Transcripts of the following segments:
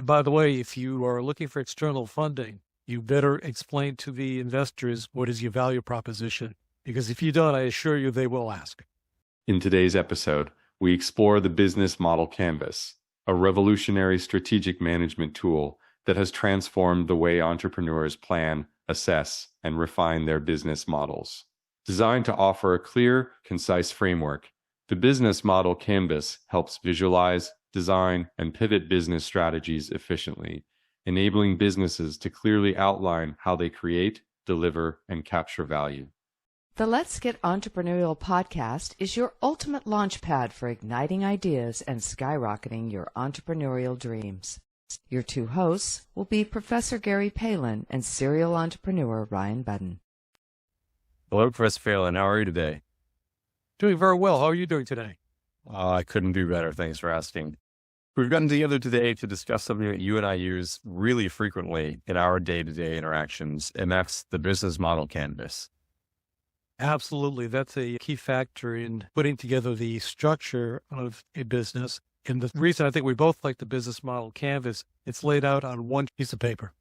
And by the way, if you are looking for external funding, you better explain to the investors what is your value proposition, because if you don't, I assure you they will ask. In today's episode, we explore the business model canvas, a revolutionary strategic management tool that has transformed the way entrepreneurs plan, assess, and refine their business models. Designed to offer a clear, concise framework, the business model canvas helps visualize, design, and pivot business strategies efficiently, enabling businesses to clearly outline how they create, deliver, and capture value. The Let's Get Entrepreneurial podcast is your ultimate launchpad for igniting ideas and skyrocketing your entrepreneurial dreams. Your two hosts will be Professor Gary Palin and serial entrepreneur Ryan Budden. Hello, Professor Palin. How are you today? Doing very well. How are you doing today? I couldn't do better. Thanks for asking. We've gotten together today to discuss something that you and I use really frequently in our day-to-day interactions, and that's the business model canvas. Absolutely. That's a key factor in putting together the structure of a business. And the reason I think we both like the business model canvas, it's laid out on one piece of paper.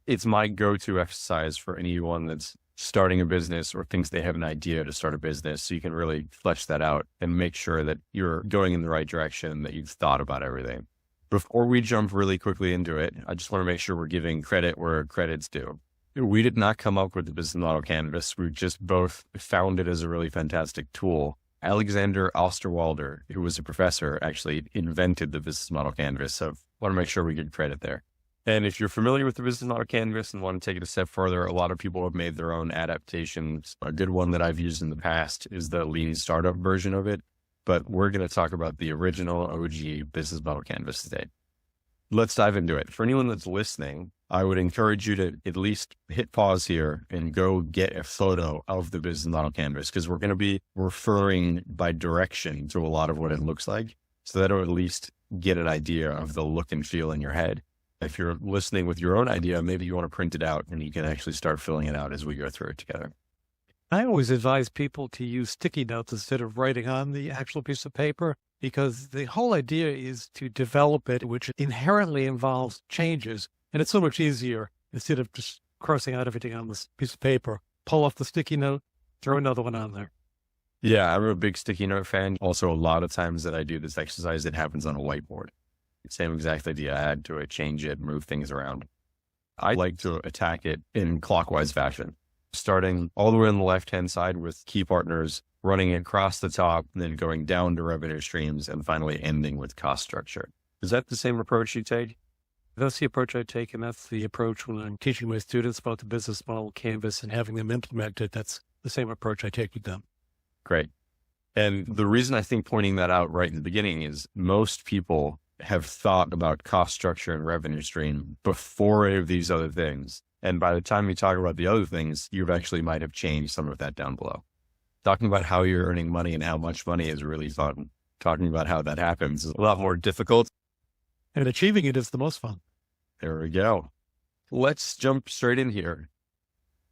It's my go-to exercise for anyone that's starting a business or thinks they have an idea to start a business, so you can really flesh that out and make sure that you're going in the right direction and that you've thought about everything. Before we jump really quickly into it, I just want to make sure we're giving credit where credit's due. We did not come up with the business model canvas. We just both found it as a really fantastic tool. Alexander Osterwalder, who was a professor, actually invented the business model canvas. So I want to make sure we give credit there. And if you're familiar with the business model canvas and want to take it a step further, a lot of people have made their own adaptations. A good one that I've used in the past is the lean startup version of it. But we're going to talk about the original OG business model canvas today. Let's dive into it. For anyone that's listening, I would encourage you to at least hit pause here and go get a photo of the business model canvas, because we're going to be referring by direction to a lot of what it looks like, so that it'll at least get an idea of the look and feel in your head. If you're listening with your own idea, maybe you want to print it out and you can actually start filling it out as we go through it together. I always advise people to use sticky notes instead of writing on the actual piece of paper, because the whole idea is to develop it, which inherently involves changes. And it's so much easier, instead of just crossing out everything on this piece of paper, pull off the sticky note, throw another one on there. Yeah, I'm a big sticky note fan. Also, a lot of times that I do this exercise, it happens on a whiteboard. Same exact idea. I had to change it, move things around. I like to attack it in clockwise fashion, starting all the way on the left-hand side with key partners, running it across the top, and then going down to revenue streams, and finally ending with cost structure. Is that the same approach you take? That's the approach I take, and that's the approach when I'm teaching my students about the business model canvas and having them implement it. That's the same approach I take with them. Great. And the reason I think pointing that out right in the beginning is most people have thought about cost structure and revenue stream before any of these other things. And by the time you talk about the other things, you actually might have changed some of that down below. Talking about how you're earning money and how much money is really fun. Talking about how that happens is a lot more difficult. And achieving it is the most fun. There we go. Let's jump straight in here.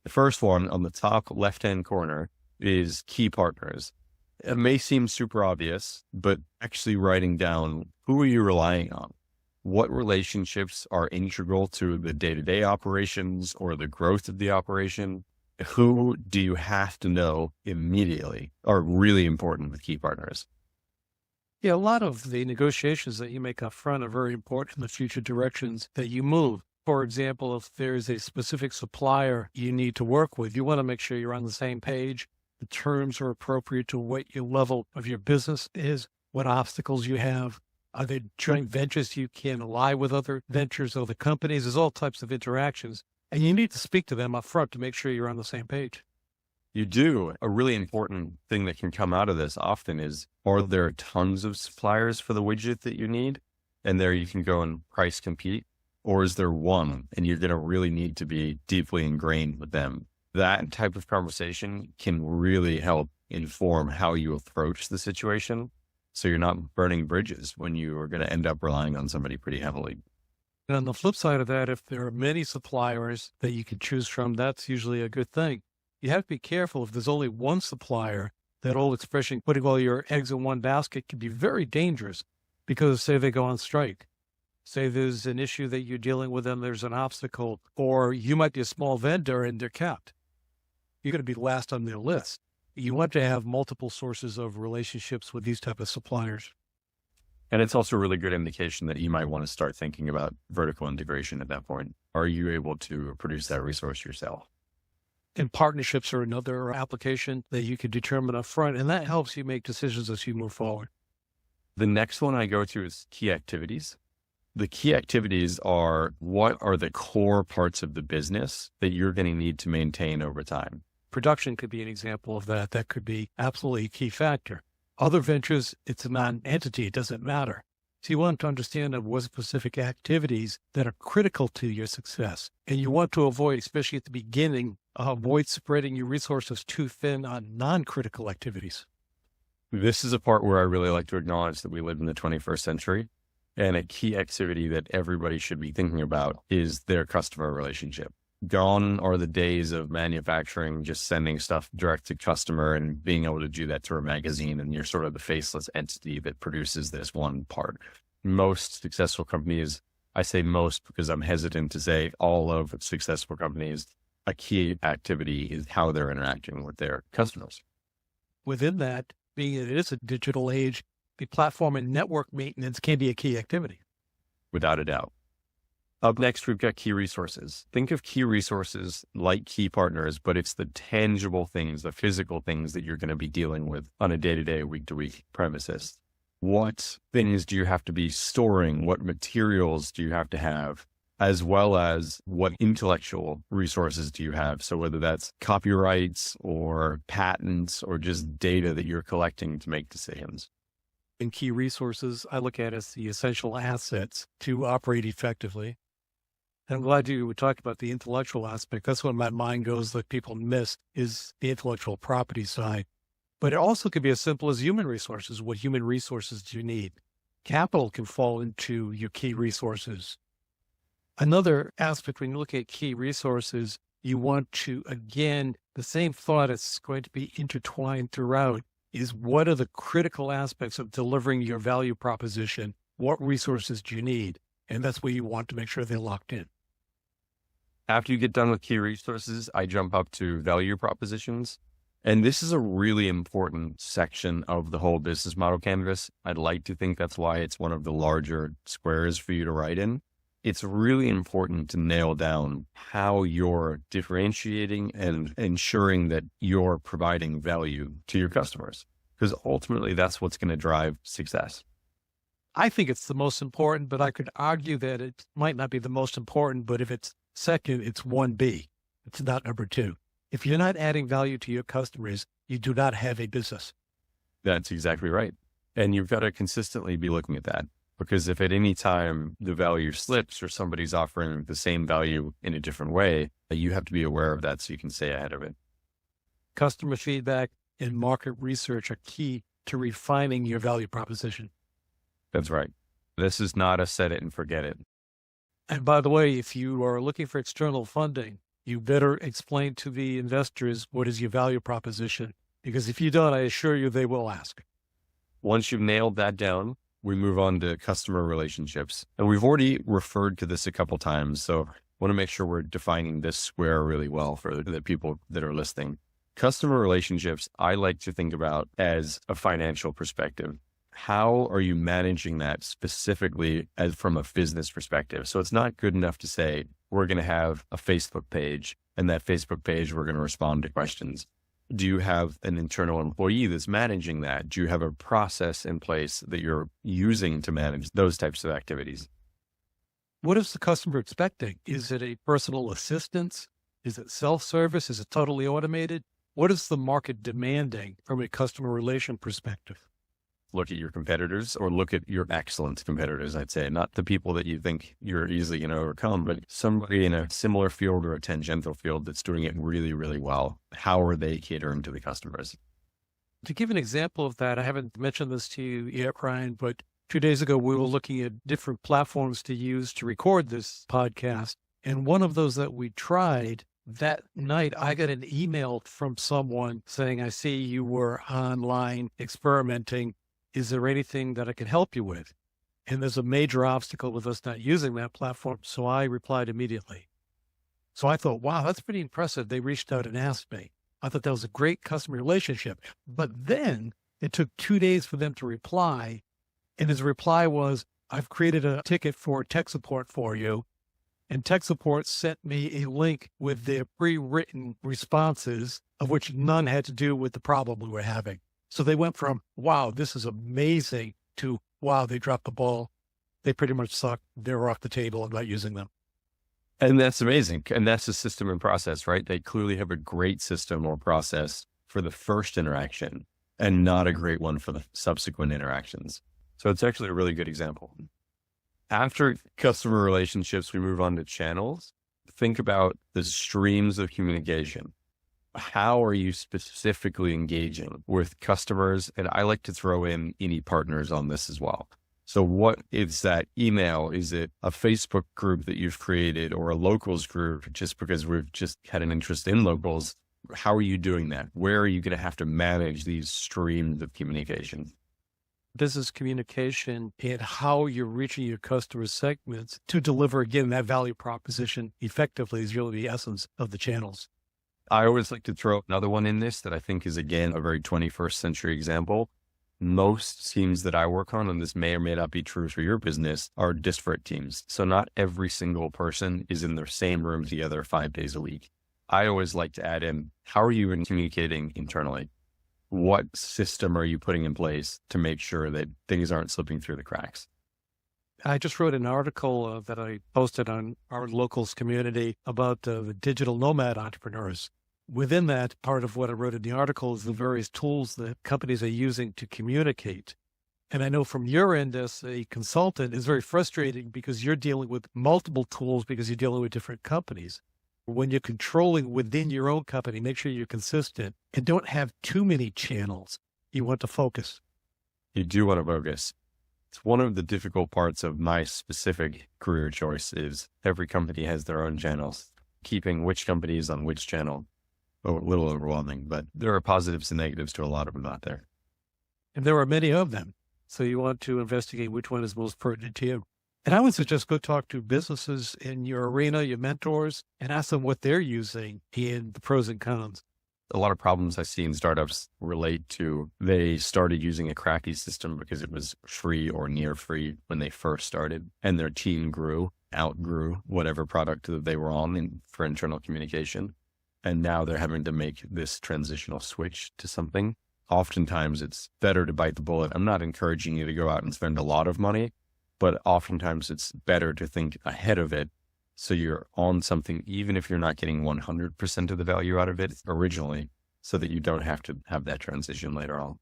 The first one on the top left-hand corner is key partners. It may seem super obvious, but actually writing down, who are you relying on? What relationships are integral to the day-to-day operations or the growth of the operation? Who do you have to know immediately are really important with key partners? Yeah, a lot of the negotiations that you make up front are very important in the future directions that you move. For example, if there's a specific supplier you need to work with, you want to make sure you're on the same page. The terms are appropriate to what your level of your business is, what obstacles you have. Are there joint ventures you can ally with other ventures, other companies? There's all types of interactions. And you need to speak to them up front to make sure you're on the same page. You do. A really important thing that can come out of this often is, are there tons of suppliers for the widget that you need? And there you can go and price compete. Or is there one and you're going to really need to be deeply ingrained with them? That type of conversation can really help inform how you approach the situation, so you're not burning bridges when you are going to end up relying on somebody pretty heavily. And on the flip side of that, if there are many suppliers that you can choose from, that's usually a good thing. You have to be careful if there's only one supplier. That old expression, putting all your eggs in one basket, can be very dangerous, because say they go on strike. Say there's an issue that you're dealing with and there's an obstacle, or you might be a small vendor and they're capped. You're going to be last on their list. You want to have multiple sources of relationships with these type of suppliers. And it's also a really good indication that you might want to start thinking about vertical integration at that point. Are you able to produce that resource yourself? And partnerships are another application that you can determine up front, and that helps you make decisions as you move forward. The next one I go to is key activities. The key activities are what are the core parts of the business that you're going to need to maintain over time. Production could be an example of that. That could be absolutely a key factor. Other ventures, it's a non-entity. It doesn't matter. So you want to understand what specific activities that are critical to your success. And you want to avoid, especially at the beginning, avoid spreading your resources too thin on non-critical activities. This is a part where I really like to acknowledge that we live in the 21st century. And a key activity that everybody should be thinking about is their customer relationship. Gone are the days of manufacturing, just sending stuff direct to customer and being able to do that through a magazine. And you're sort of the faceless entity that produces this one part. Most successful companies, I say most because I'm hesitant to say all of successful companies, a key activity is how they're interacting with their customers. Within that, being that it is a digital age, the platform and network maintenance can be a key activity. Without a doubt. Up next, we've got key resources. Think of key resources like key partners, but it's the tangible things, the physical things that you're going to be dealing with on a day-to-day, week-to-week premises. What things do you have to be storing? What materials do you have to have? As well as what intellectual resources do you have? So whether that's copyrights or patents or just data that you're collecting to make decisions. And key resources, I look at as the essential assets to operate effectively. I'm glad you talked about the intellectual aspect. That's when my mind goes that people miss is the intellectual property side. But it also could be as simple as human resources. What human resources do you need? Capital can fall into your key resources. Another aspect when you look at key resources, you want to, again, the same thought is going to be intertwined throughout is what are the critical aspects of delivering your value proposition? What resources do you need? And that's where you want to make sure they're locked in. After you get done with key resources, I jump up to value propositions. And this is a really important section of the whole business model canvas. I'd like to think that's why it's one of the larger squares for you to write in. It's really important to nail down how you're differentiating and ensuring that you're providing value to your customers, because ultimately that's what's going to drive success. I think it's the most important, but I could argue that it might not be the most important, but if it's second, it's 1B. It's not number 2. If you're not adding value to your customers, you do not have a business. That's exactly right. And you've got to consistently be looking at that, because if at any time the value slips or somebody's offering the same value in a different way, you have to be aware of that so you can stay ahead of it. Customer feedback and market research are key to refining your value proposition. That's right. This is not a set it and forget it. And by the way, if you are looking for external funding, you better explain to the investors what is your value proposition, because if you don't, I assure you they will ask. Once you've nailed that down, we move on to customer relationships. And we've already referred to this a couple times, so I want to make sure we're defining this square really well for the people that are listening. Customer relationships, I like to think about as a financial perspective. How are you managing that specifically as from a business perspective? So it's not good enough to say, we're going to have a Facebook page, and that Facebook page, we're going to respond to questions. Do you have an internal employee that's managing that? Do you have a process in place that you're using to manage those types of activities? What is the customer expecting? Is it a personal assistance? Is it self-service? Is it totally automated? What is the market demanding from a customer relation perspective? Look at your competitors, or look at your excellent competitors, I'd say. Not the people that you think you're easily going to overcome, but somebody in a similar field or a tangential field that's doing it really, really well. How are they catering to the customers? To give an example of that, I haven't mentioned this to you yet, Ryan, but 2 days ago, we were looking at different platforms to use to record this podcast. And one of those that we tried, that night, I got an email from someone saying, I see you were online experimenting. Is there anything that I can help you with? and there's a major obstacle with us not using that platform. So I replied immediately. So I thought, wow, that's pretty impressive. They reached out and asked me. I thought that was a great customer relationship. But then it took 2 days for them to reply. And his reply was, I've created a ticket for tech support for you. And tech support sent me a link with their pre-written responses, of which none had to do with the problem we were having. So they went from, wow, this is amazing, to, wow, they dropped the ball. They pretty much suck. They're off the table. I'm not using them. And that's amazing. And that's the system and process, right? They clearly have a great system or process for the first interaction and not a great one for the subsequent interactions. So it's actually a really good example. After customer relationships, we move on to channels. Think about the streams of communication. How are you specifically engaging with customers? And I like to throw in any partners on this as well. So what is that email? Is it a Facebook group that you've created or a locals group just because we've just had an interest in locals? How are you doing that? Where are you going to have to manage these streams of communication? Business communication and how you're reaching your customer segments to deliver, again, that value proposition effectively is really the essence of the channels. I always like to throw another one in this that I think is, again, a very 21st century example. Most teams that I work on, and this may or may not be true for your business, are disparate teams. So not every single person is in the same room together 5 days a week. I always like to add in, how are you communicating internally? What system are you putting in place to make sure that things aren't slipping through the cracks? I just wrote an article that I posted on our locals community about the digital nomad entrepreneurs. Within that, part of what I wrote in the article is the various tools that companies are using to communicate. And I know from your end as a consultant, it's very frustrating because you're dealing with multiple tools because you're dealing with different companies. When you're controlling within your own company, make sure you're consistent and don't have too many channels. You want to focus. You do want to focus. It's one of the difficult parts of my specific career choice is every company has their own channels. Keeping which company is on which channel. A little overwhelming, but there are positives and negatives to a lot of them out there. And there are many of them. So you want to investigate which one is most pertinent to you. And I would suggest go talk to businesses in your arena, your mentors, and ask them what they're using and the pros and cons. A lot of problems I see in startups relate to they started using a crappy system because it was free or near free when they first started, and their team outgrew whatever product that they were on for internal communication. And now they're having to make this transitional switch to something. Oftentimes it's better to bite the bullet. I'm not encouraging you to go out and spend a lot of money, but oftentimes it's better to think ahead of it. So you're on something, even if you're not getting 100% of the value out of it originally, so that you don't have to have that transition later on.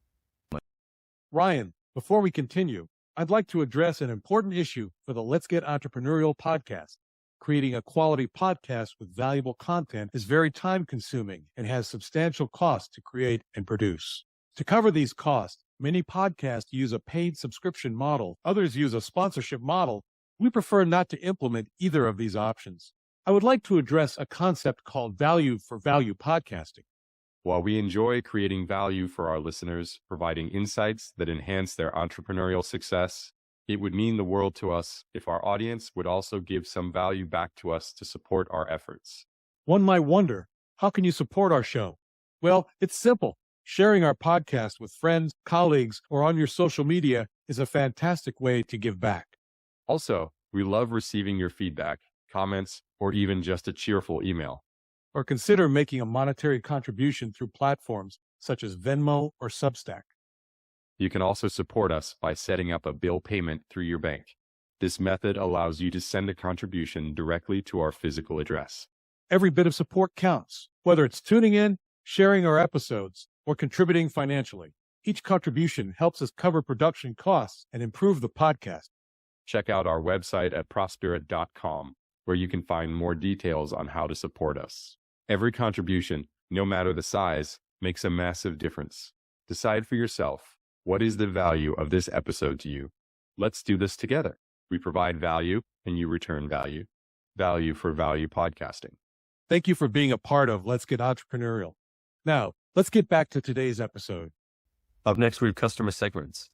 Ryan, before we continue, I'd like to address an important issue for the Let's Get Entrepreneurial podcast. Creating a quality podcast with valuable content is very time-consuming and has substantial costs to create and produce. To cover these costs, many podcasts use a paid subscription model. Others use a sponsorship model. We prefer not to implement either of these options. I would like to address a concept called value for value podcasting. While we enjoy creating value for our listeners, providing insights that enhance their entrepreneurial success, it would mean the world to us if our audience would also give some value back to us to support our efforts. One might wonder, how can you support our show? Well, it's simple. Sharing our podcast with friends, colleagues, or on your social media is a fantastic way to give back. Also, we love receiving your feedback, comments, or even just a cheerful email. Or consider making a monetary contribution through platforms such as Venmo or Substack. You can also support us by setting up a bill payment through your bank. This method allows you to send a contribution directly to our physical address. Every bit of support counts, whether it's tuning in, sharing our episodes, or contributing financially. Each contribution helps us cover production costs and improve the podcast. Check out our website at prospirit.com, where you can find more details on how to support us. Every contribution, no matter the size, makes a massive difference. Decide for yourself. What is the value of this episode to you? Let's do this together. We provide value and you return value. Value for value podcasting. Thank you for being a part of Let's Get Entrepreneurial. Now, let's get back to today's episode. Up next, we have customer segments.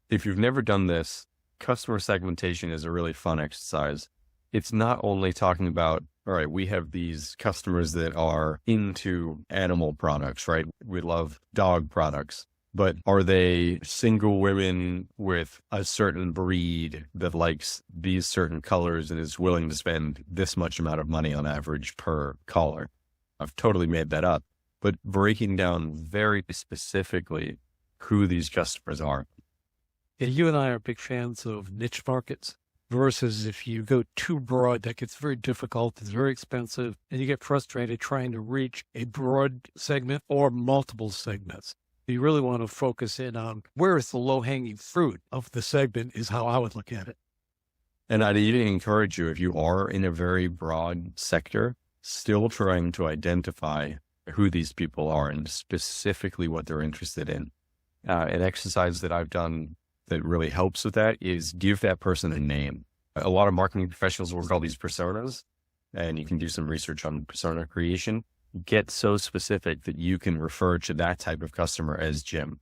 If you've never done this, customer segmentation is a really fun exercise. It's not only talking about, all right, we have these customers that are into animal products, right? We love dog products, but are they single women with a certain breed that likes these certain colors and is willing to spend this much amount of money on average per collar? I've totally made that up, but breaking down very specifically who these customers are. Yeah, you and I are big fans of niche markets versus if you go too broad, that gets very difficult, it's very expensive, and you get frustrated trying to reach a broad segment or multiple segments. You really want to focus in on where is the low-hanging fruit of the segment is how I would look at it. And I'd even encourage you, if you are in a very broad sector, still trying to identify who these people are and specifically what they're interested in. An exercise that I've done that really helps with that is give that person a name. A lot of marketing professionals will call these personas, and you can do some research on persona creation. Get so specific that you can refer to that type of customer as Jim.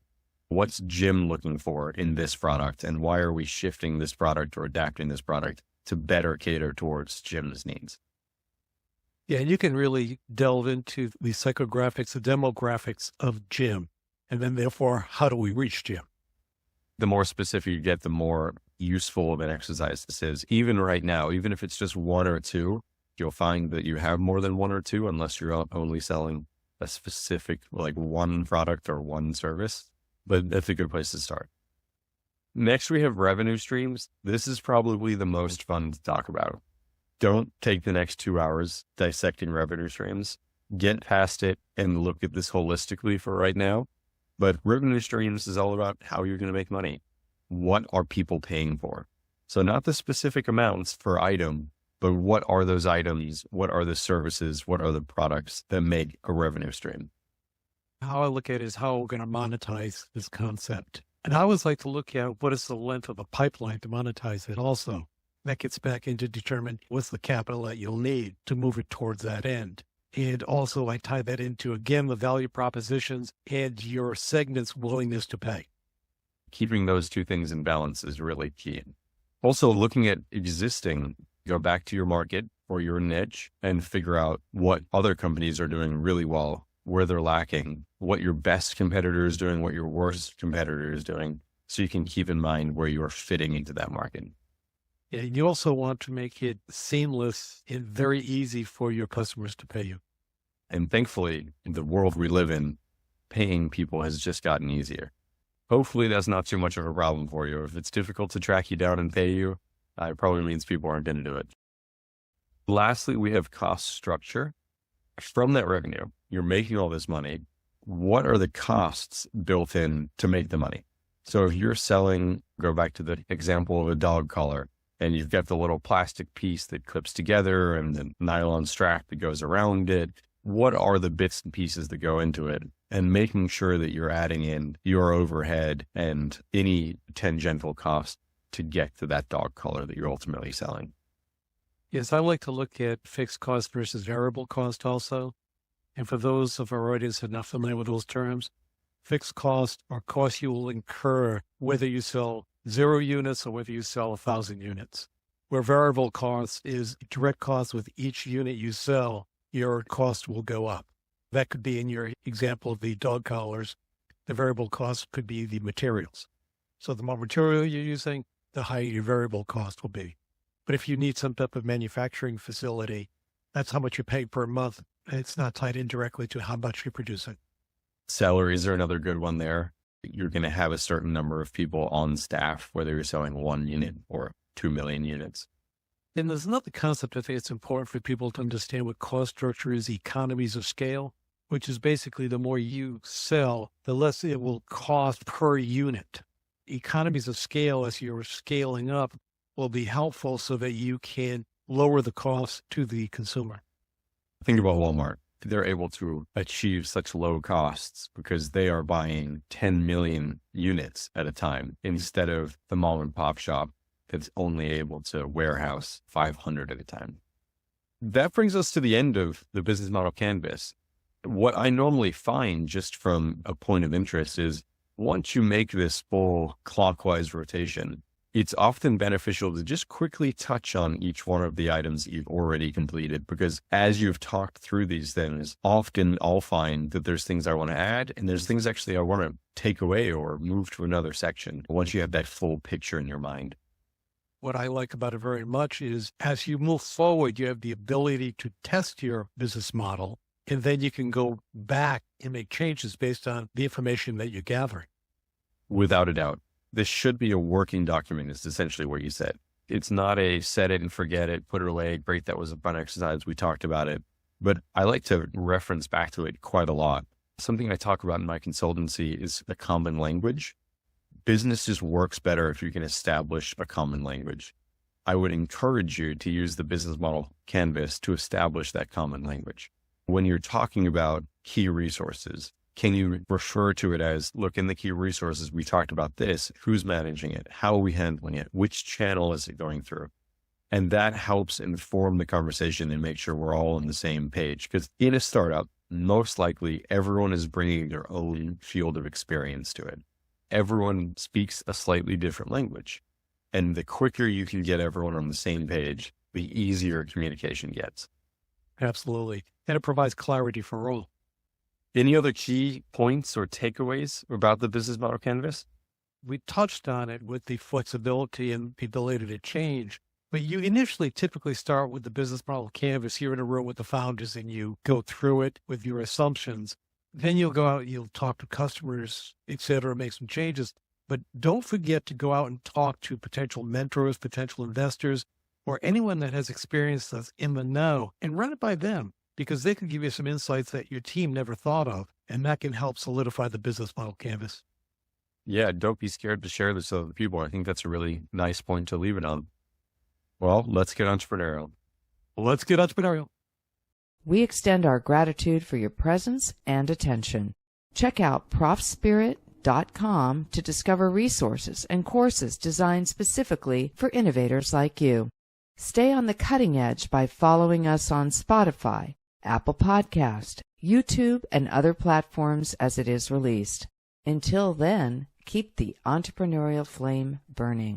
What's Jim looking for in this product, and why are we shifting this product or adapting this product to better cater towards Jim's needs? Yeah, and you can really delve into the psychographics, the demographics of Jim, and then therefore, how do we reach Jim? The more specific you get, the more useful of an exercise this is. Even right now, even if it's just one or two, you'll find that you have more than one or two unless you're only selling a specific, like one product or one service. But that's a good place to start. Next, we have revenue streams. This is probably the most fun to talk about. Don't take the next 2 hours dissecting revenue streams. Get past it and look at this holistically for right now. But revenue streams is all about how you're going to make money. What are people paying for? So not the specific amounts per item, but what are those items? What are the services? What are the products that make a revenue stream? How I look at it is how we're going to monetize this concept. And I always like to look at what is the length of the pipeline to monetize it also. That gets back into determine what's the capital that you'll need to move it towards that end. And also I tie that into, again, the value propositions and your segment's willingness to pay. Keeping those two things in balance is really key. Also looking at existing, go back to your market or your niche and figure out what other companies are doing really well, where they're lacking, what your best competitor is doing, what your worst competitor is doing, so you can keep in mind where you are fitting into that market. Yeah, and you also want to make it seamless and very easy for your customers to pay you. And thankfully, in the world we live in, paying people has just gotten easier. Hopefully that's not too much of a problem for you. If it's difficult to track you down and pay you, it probably means people aren't going to do it. Lastly, we have cost structure. From that revenue, you're making all this money. What are the costs built in to make the money? So if you're selling, go back to the example of a dog collar, and you've got the little plastic piece that clips together and the nylon strap that goes around it, what are the bits and pieces that go into it? And making sure that you're adding in your overhead and any tangential cost to get to that dog collar that you're ultimately selling. Yes, I like to look at fixed cost versus variable cost also. And for those of our audience who are not familiar with those terms, fixed cost are costs you will incur whether you sell 0 units or whether you sell 1,000 units. Where variable cost is direct cost with each unit you sell, your cost will go up. That could be in your example of the dog collars. The variable cost could be the materials. So the more material you're using, the higher your variable cost will be. But if you need some type of manufacturing facility, that's how much you pay per month. It's not tied in directly to how much you're producing. Salaries are another good one there. You're going to have a certain number of people on staff, whether you're selling 1 unit or 2 million units. And there's another concept I think it's important for people to understand what cost structure is, economies of scale, which is basically the more you sell, the less it will cost per unit. Economies of scale as you're scaling up will be helpful so that you can lower the cost to the consumer. Think about Walmart. They're able to achieve such low costs because they are buying 10 million units at a time instead of the mom and pop shop that's only able to warehouse 500 at a time. That brings us to the end of the business model canvas. What I normally find just from a point of interest is once you make this full clockwise rotation, It's often beneficial to just quickly touch on each one of the items that you've already completed, because as you've talked through these things, often I'll find that there's things I want to add and there's things actually I want to take away or move to another section once you have that full picture in your mind. What I like about it very much is as you move forward, you have the ability to test your business model, and then you can go back and make changes based on the information that you're gathering. Without a doubt. This should be a working document is essentially what you said. It's not a set it and forget it, put it away. Great. That was a fun exercise. We talked about it, but I like to reference back to it quite a lot. Something I talk about in my consultancy is a common language. Business just works better if you can establish a common language. I would encourage you to use the business model canvas to establish that common language. When you're talking about key resources, can you refer to it as, look, in the key resources, we talked about this, who's managing it? How are we handling it? Which channel is it going through? And that helps inform the conversation and make sure we're all on the same page. Because in a startup, most likely everyone is bringing their own field of experience to it. Everyone speaks a slightly different language. And the quicker you can get everyone on the same page, the easier communication gets. Absolutely. And it provides clarity for all. Any other key points or takeaways about the business model canvas? We touched on it with the flexibility and the ability to change, but you initially typically start with the business model canvas here in a room with the founders, and you go through it with your assumptions. Then you'll go out, you'll talk to customers, et cetera, make some changes. But don't forget to go out and talk to potential mentors, potential investors, or anyone that has experience that's in the know, and run it by them, because they can give you some insights that your team never thought of, and that can help solidify the business model canvas. Yeah, don't be scared to share this with other people. I think that's a really nice point to leave it on. Well, let's get entrepreneurial. Let's get entrepreneurial. We extend our gratitude for your presence and attention. Check out profspirit.com to discover resources and courses designed specifically for innovators like you. Stay on the cutting edge by following us on Spotify, Apple Podcast, YouTube, and other platforms as it is released. Until then, keep the entrepreneurial flame burning.